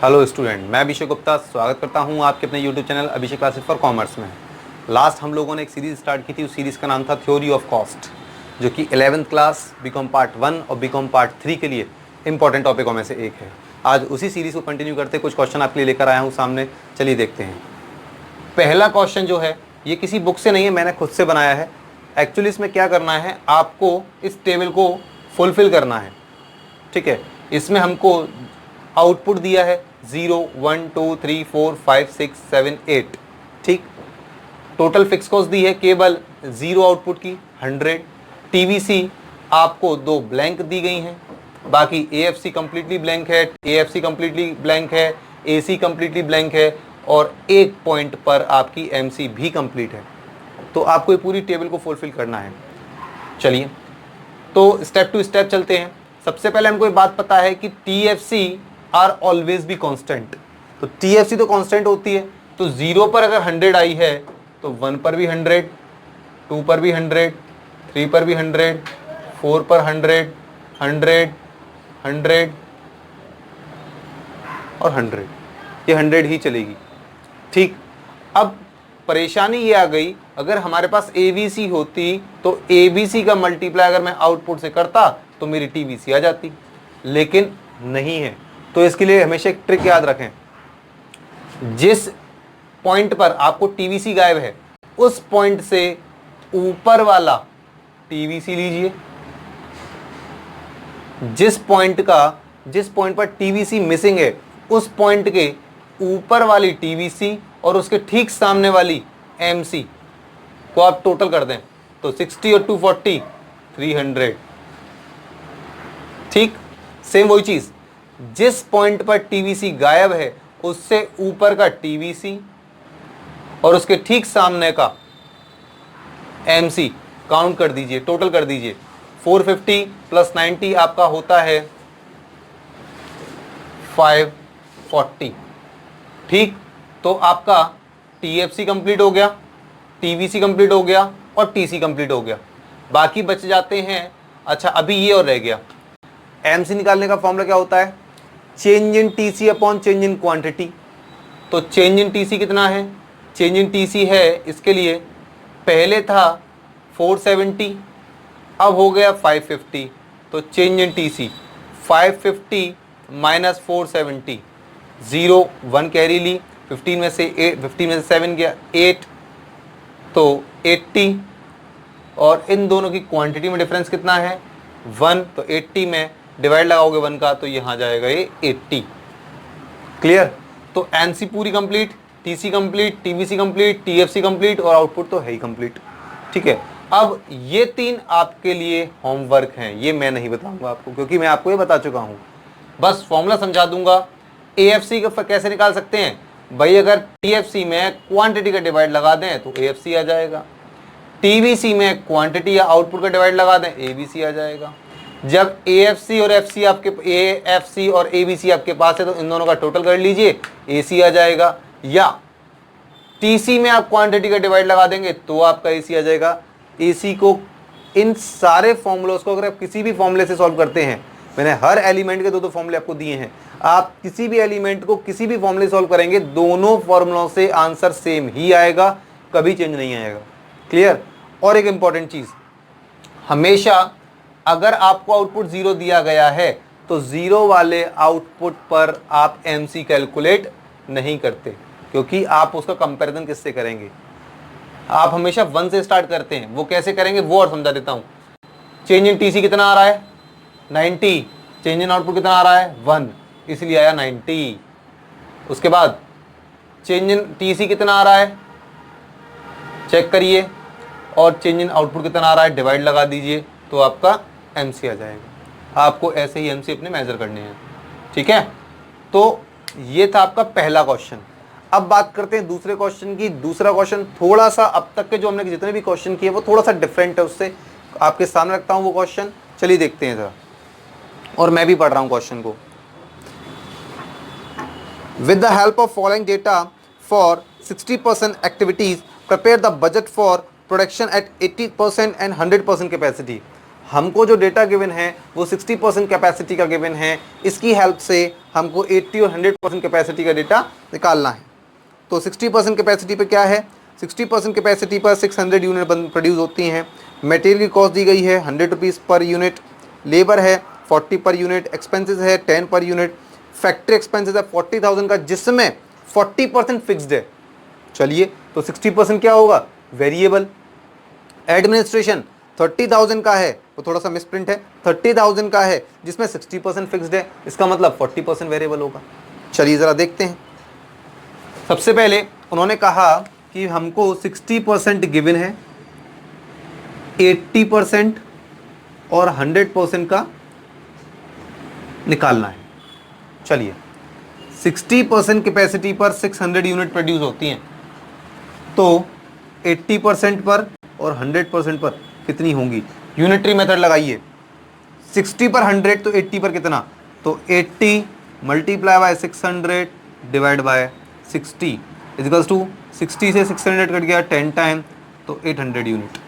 Hello student, मैं अभिषेक गुप्ता स्वागत करता हूं आपके अपने YouTube channel Abhishek classes for commerce में। लास्ट हम लोगों ने एक सीरीज़ स्टार्ट की थी, उस सीरीज़ का नाम था थ्योरी ऑफ कॉस्ट, जो कि 11th क्लास बीकॉम पार्ट 1 और बीकॉम पार्ट 3 के लिए इंपॉर्टेंट टॉपिकों में से एक है। आज उसी सीरीज़ को कंटिन्यू करते कुछ क्वेश्चन आपके लिए लेकर आया हूँ सामने, चलिए देखते हैं। पहला क्वेश्चन जो है ये किसी बुक से नहीं है, मैंने खुद से बनाया है। एक्चुअली इसमें क्या करना है, आपको इस टेबल को फुलफिल करना है, ठीक है। इसमें हमको आउटपुट दिया है 0 1 2 3 4 5 6 7 8, ठीक। टोटल फिक्स कॉस्ट दी है केवल 0 आउटपुट की 100। टीवीसी आपको 2 ब्लैंक दी गई हैं, बाकी एएफसी कंप्लीटली ब्लैंक है, एएफसी कंप्लीटली ब्लैंक है, एसी कंप्लीटली ब्लैंक है और एक पॉइंट पर आपकी एमसी भी कंप्लीट है। तो आपको ये पूरी टेबल को फुलफिल करना है। चलिए तो स्टेप टू स्टेप चलते हैं। सबसे पहले हमको ये बात पता है कि TFC are always be constant. तो टीएफसी तो कांस्टेंट होती है, तो 0 पर अगर 100 आई है तो 1 पर भी 100, 2 पर भी 100, 3 पर भी 100, 4 पर 100, 100, 100 और 100, ये 100 ही चलेगी, ठीक। अब परेशानी ये आ गई, अगर हमारे पास एबीसी होती तो एबीसी का मल्टीप्लाई अगर मैं आउटपुट से करता तो मेरी टीवीसी आ जाती, लेकिन नहीं है। तो इसके लिए हमेशा एक ट्रिक याद रखें, जिस पॉइंट पर आपको टीवीसी गायब है उस पॉइंट से ऊपर वाला टीवीसी लीजिए। जिस पॉइंट पर टीवीसी मिसिंग है उस पॉइंट के ऊपर वाली टीवीसी और उसके ठीक सामने वाली एमसी को आप टोटल कर दें तो 60 और 240 300, ठीक। सेम वही चीज, जिस पॉइंट पर टीवीसी गायब है उससे ऊपर का टीवीसी और उसके ठीक सामने का एमसी काउंट कर दीजिए, टोटल कर दीजिए। 450 प्लस 90 आपका होता है 540, ठीक। तो आपका टीएफसी कंप्लीट हो गया, टीवीसी कंप्लीट हो गया और टीसी कंप्लीट हो गया। बाकी बच जाते हैं, अच्छा अभी ये और रह गया, एमसी निकालने का फॉर्मूला क्या होता है, change in TC upon change in quantity. तो चेंज इन टीसी कितना है, चेंज इन टीसी है इसके लिए पहले था 470, अब हो गया 550। तो change in TC 550 minus 470, 0 1 carry ली, 15 में से 7 गया 8, तो 80। और इन दोनों की क्वांटिटी में डिफरेंस कितना है 1, तो 80 में डिवाइड लगाओगे 1 का तो यहाँ जाएगा ये 80। क्लियर। तो एनसी पूरी complete, TC complete, TVC complete, TFC complete और आउटपुट तो है ही कंप्लीट, ठीक है। अब ये 3 आपके लिए होमवर्क हैं, ये मैं नहीं बताऊंगा आपको क्योंकि मैं आपको ये बता चुका हूं, बस फॉर्मूला समझा दूंगा। एएफसी का कैसे निकाल सकते हैं भाई, अगर टीएफसी में क्वांटिटी का डिवाइड लगा दें तो एएफसी आ जाएगा, टीवीसी में क्वांटिटी या आउटपुट का डिवाइड लगा दें एबीसी आ जाएगा। जब एएफसी और एफसी आपके एएफसी और एबीसी आपके पास है तो इन दोनों का टोटल कर लीजिए, एसी आ जाएगा। या टीसी में आप क्वांटिटी का डिवाइड लगा देंगे तो आपका एसी आ जाएगा। एसी को इन सारे फॉर्मूलों को अगर आप किसी भी फॉर्मूले से सॉल्व करते हैं, मैंने हर एलिमेंट के 2 फॉर्मूले आपको दिए हैं, आप किसी भी एलिमेंट को किसी भी फॉर्मूले सॉल्व करेंगे दोनों फॉर्मूलों से आंसर सेम ही आएगा, कभी चेंज नहीं आएगा। क्लियर। और एक इंपॉर्टेंट चीज, हमेशा अगर आपको आउटपुट 0 दिया गया है तो 0 वाले आउटपुट पर आप एमसी कैलकुलेट नहीं करते, क्योंकि आप उसका कंपैरिजन किससे करेंगे, आप हमेशा 1 से स्टार्ट करते हैं। वो कैसे करेंगे वो और समझा देता हूं। चेंज इन टीसी कितना आ रहा है 90, चेंज इन आउटपुट कितना आ रहा है 1, इसलिए आया 90। उसके बाद चेंज इन टीसी कितना आ रहा है चेक करिए, और चेंज इन आउटपुट कितना आ रहा है डिवाइड लगा दीजिए तो आपका एमसी आ जाएगा। आपको ऐसे ही एमसी अपने मेजर करने हैं, ठीक है। तो ये था आपका पहला क्वेश्चन। अब बात करते हैं दूसरे क्वेश्चन की। दूसरा क्वेश्चन थोड़ा सा, अब तक के जो हमने जितने भी क्वेश्चन किए वो थोड़ा सा डिफरेंट है, उससे आपके सामने रखता हूं वो क्वेश्चन। चलिए देखते हैं जरा, और मैं भी पढ़ रहा हूं क्वेश्चन को। With the help of following data for 60% activities prepare the budget for production at 80% and 100% capacity. हमको जो डेटा गिवन है वो 60% कैपेसिटी का गिवन है, इसकी हेल्प से हमको 80 और 100% कैपेसिटी का डेटा निकालना है। तो 60% कैपेसिटी पे क्या है, 60% कैपेसिटी पर 600 यूनिट प्रोड्यूस होती हैं। मटेरियल की कॉस्ट दी गई है 100 रुपीज़ पर यूनिट, लेबर है 40 पर यूनिट, एक्सपेंसेस है 10 पर यूनिट, फैक्ट्री एक्सपेंसेस है 40,000 का, जिसमें 40% फिक्स्ड है। चलिए, तो 60% क्या होगा, वेरिएबल। एडमिनिस्ट्रेशन 30,000 का है, वो थोड़ा सा मिसप्रिंट है, 30,000 का है जिसमें 60% फिक्स्ड है, इसका मतलब 40% वेरिएबल होगा। चलिए ज़रा देखते हैं। सबसे पहले उन्होंने कहा कि हमको 60% गिवन है, 80% और 100% का निकालना है। चलिए, 60% कैपेसिटी पर 600 यूनिट प्रोड्यूस होती हैं, तो 80% पर और 100% पर कितनी होंगी, यूनिटरी मेथड लगाइए। 60 पर 100 तो 80 पर कितना, तो 80 multiply by 600 divide by 60 equals to 60 से 600 कट गया 10 टाइम, तो 800 यूनिट।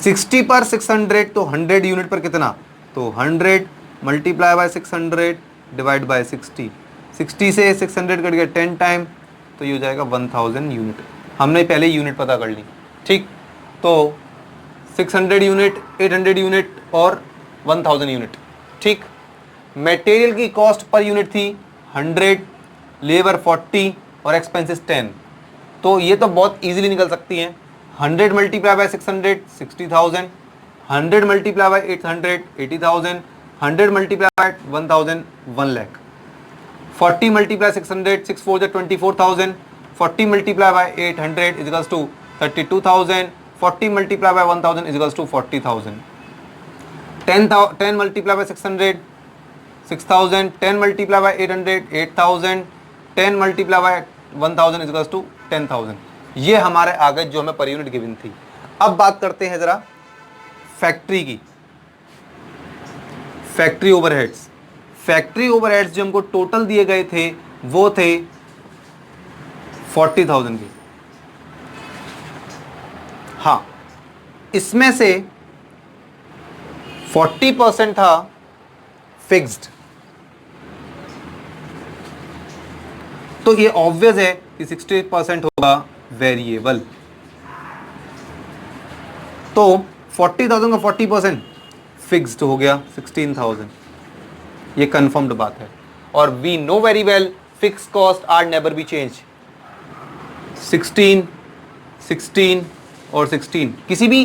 60 पर 600 तो 100 यूनिट पर कितना, तो 100 मल्टीप्लाई बाय 600 डिवाइड बाय 60, 60 से 600 कट गया 10 टाइम, तो ये हो जाएगा 1000 यूनिट। हमने पहले यूनिट पता कर ली, ठीक। तो 600 यूनिट, 800 यूनिट और 1000 यूनिट, ठीक। मटेरियल की कॉस्ट पर यूनिट थी 100, लेबर 40 और एक्सपेंसेस 10, तो ये तो बहुत इजीली निकल सकती हैं। 100 multiply by 600 60,000, 100 multiply by 800 80,000, 100 multiply by 1000 1 lakh, 40 multiply 600 6 4 24,000, 40 multiply by 800 equals to 32,000, 40 multiply by 1000 equals to 40,000, 10 multiply by 600 6,000, 10 multiply by 800 8,000, 10 multiply by 1000 equals to 10,000। ये हमारे आगे जो हमें पर यूनिट गिवन थी। अब बात करते हैं जरा फैक्ट्री की, फैक्ट्री ओवरहेड्स। फैक्ट्री ओवरहेड्स जो हमको टोटल दिए गए थे वो थे 40,000 के। हाँ, इसमें से 40% था फिक्स्ड, तो ये ऑब्वियस है कि 60% होगा वेरिएबल। तो 40,000 का 40% फिक्स्ड हो गया 16,000, ये कंफर्म्ड बात है। और we know very well fix cost are never be change. 16 16 और 16 किसी भी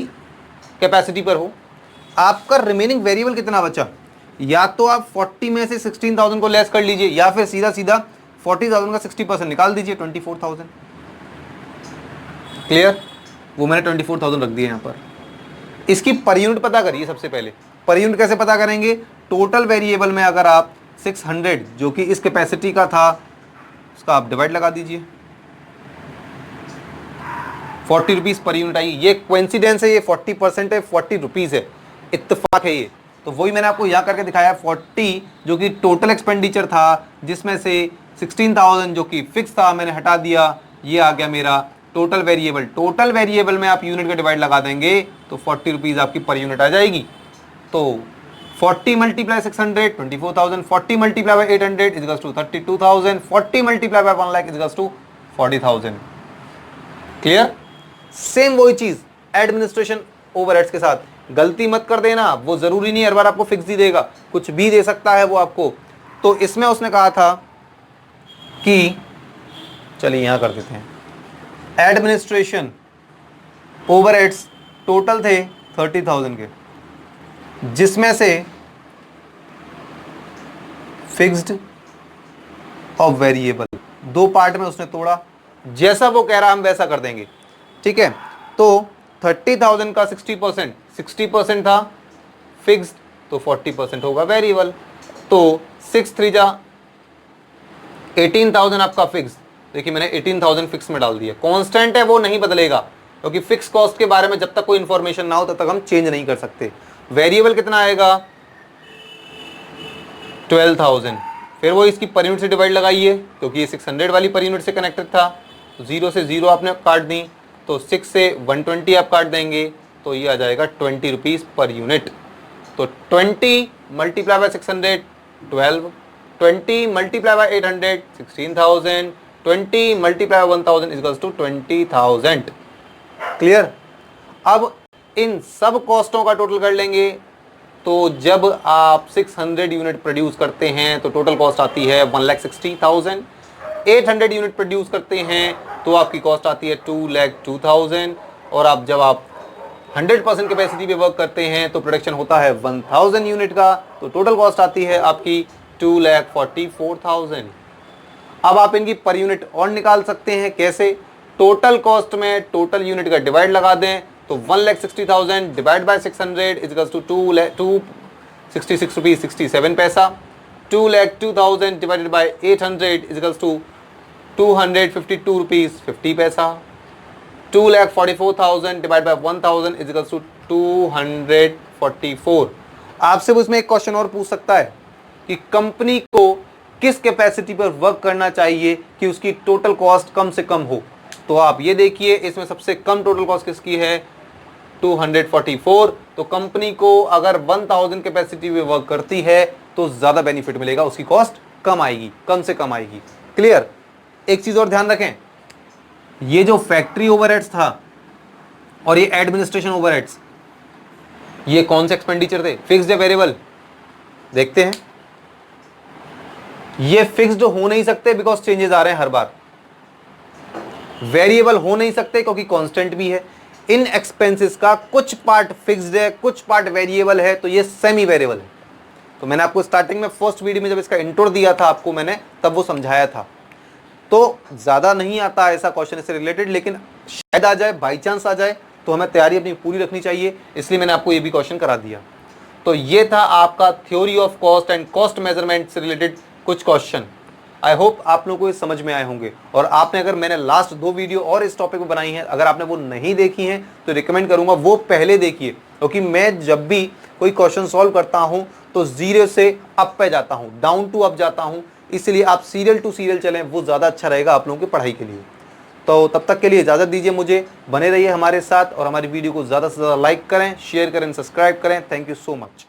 कैपेसिटी पर हो, आपका रिमेनिंग वेरिएबल कितना बचा, या तो आप 40 में से 16,000 को लेस कर लीजिए, या फिर सीधा सीधा 40,000 का 60% निकाल दीजिए 24,000। क्लियर, वो मैंने 24,000 रख दिए यहाँ पर। इसकी पर यूनिट पता करिए। सबसे पहले पर यूनिट कैसे पता करेंगे, टोटल वेरिएबल में अगर आप 600 जो कि इस कैपेसिटी का था उसका आप डिवाइड लगा दीजिए, 40 रुपीज़ पर यूनिट आई। ये कोइंसिडेंस है, ये 40% है, 40 रुपीज़ है, इत्तेफाक है ये। तो वही मैंने आपको यहाँ करके दिखाया, 40 जो कि टोटल एक्सपेंडिचर था, जिसमें से 16,000 जो कि फिक्स था मैंने हटा दिया, ये आ गया मेरा टोटल वेरिएबल। टोटल वेरिएबल में आप यूनिट का डिवाइड लगा देंगे तो 40 रुपीज़ आपकी पर यूनिट आ जाएगी। तो 40 multiply 600 24,000, 40 multiply by 800 equals to 32,000, 40 multiply by 1 lakh equals to 40,000। Clear, same वही चीज एडमिनिस्ट्रेशन ओवरहेड्स के साथ। गलती मत कर देना, वो जरूरी नहीं हर बार आपको फिक्स ही देगा, कुछ भी दे सकता है वो आपको। तो इसमें उसने कहा था कि चलिए यहां कर देते हैं, एडमिनिस्ट्रेशन ओवरहेड्स टोटल थे 30,000 के, जिसमें से फिक्स्ड और वेरिएबल दो पार्ट में उसने तोड़ा। जैसा वो कह रहा हम वैसा कर देंगे, ठीक है। तो 30,000 का 60% था फिक्स्ड, तो 40% होगा वेरिएबल। तो 6 3 जा 18,000 आपका फिक्स। देखिए मैंने 18,000 फिक्स में डाल दिया, कांस्टेंट है वो नहीं बदलेगा, क्योंकि फिक्स कॉस्ट के बारे में जब तक कोई इंफॉर्मेशन ना हो तब तक हम चेंज नहीं कर सकते। वेरिएबल कितना आएगा 12,000, फिर वो इसकी पर यूनिट से डिवाइड लगाइए, क्योंकि ये 600 वाली पर यूनिट से कनेक्टेड था। तो 0 से 0 आपने काट दी, तो 6 से 120 आप काट देंगे, तो ये आ जाएगा 20 रुपीज़ पर यूनिट। तो 20 multiply by 600 12, 20 multiply by 800 16,000, 20 multiply by 1000 equals to 20,000। Clear. अब इन सब कॉस्टों का टोटल कर लेंगे, तो जब आप 600 यूनिट प्रोड्यूस करते हैं तो टोटल कॉस्ट आती है 1,60,000। 800 यूनिट प्रोड्यूस करते हैं तो आपकी कॉस्ट आती है 2,02,000। और आप जब आप 100% कैपेसिटी पे वर्क करते हैं तो प्रोडक्शन होता है 1000 यूनिट का, तो टोटल कॉस्ट आती है आपकी 2,44,000। अब आप इनकी पर यूनिट और निकाल सकते हैं। कैसे? टोटल कॉस्ट में टोटल यूनिट का डिवाइड लगा दें, तो 1,60,000 divide by 600 equals to 266 rupees 67 पैसा। 2,02,000 divided by 800 equals to 252 rupees 50 पैसा। 2,44,000 डिवाइड बाय 1,000 इक्वल्स टू 244। आपसे वो इसमें एक क्वेश्चन और पूछ सकता है कि कंपनी को किस कैपेसिटी पर वर्क करना चाहिए कि उसकी टोटल कॉस्ट कम से कम हो। तो आप ये देखिए, इसमें सबसे कम टोटल कॉस्ट किसकी है? 244। तो कंपनी को अगर 1000 कैपेसिटी पे वर्क करती है तो ज्यादा बेनिफिट मिलेगा, उसकी कॉस्ट कम आएगी, कम से कम आएगी। क्लियर। एक चीज और ध्यान रखें, ये जो फैक्ट्री ओवरहेड्स था और ये एडमिनिस्ट्रेशन ओवरहेड्स, ये कौन से एक्सपेंडिचर थे? फिक्स्ड या वेरिएबल? देखते हैं। ये फिक्स्ड हो नहीं सकते बिकॉज चेंजेस आ रहे हैं हर बार। वेरिएबल हो नहीं सकते क्योंकि कांस्टेंट भी है। इन एक्सपेंसेस का कुछ पार्ट फिक्स्ड है, कुछ पार्ट वेरिएबल है, तो ये सेमी वेरिएबल है। तो मैंने आपको स्टार्टिंग में फर्स्ट वीडियो में जब इसका इंट्रो दिया था आपको मैंने, तब वो समझाया था। तो ज्यादा नहीं आता ऐसा क्वेश्चन इससे रिलेटेड, लेकिन शायद आ जाए, बाई चांस आ जाए, तो हमें तैयारी अपनी पूरी रखनी चाहिए, इसलिए मैंने आपको ये भी क्वेश्चन करा दिया। तो ये था आपका theory of cost and cost measurement से रिलेटेड कुछ क्वेश्चन। आई होप आप लोगों को ये समझ में आए होंगे। और आपने अगर मैंने लास्ट 2 वीडियो और इस टॉपिक में बनाई हैं, अगर आपने वो नहीं देखी हैं तो रिकमेंड करूंगा वो पहले देखिए, क्योंकि मैं जब भी कोई क्वेश्चन सॉल्व करता हूं तो 0 से अप पे जाता हूं, डाउन टू अप जाता हूं, इसलिए आप सीरियल टू सीरियल चलें, वो ज़्यादा अच्छा रहेगा आप लोगों की पढ़ाई के लिए। तो तब तक के लिए इजाज़त दीजिए मुझे, बने रहिए हमारे साथ और हमारी वीडियो को ज़्यादा से ज़्यादा लाइक करें, शेयर करें, सब्सक्राइब करें। Thank you so much.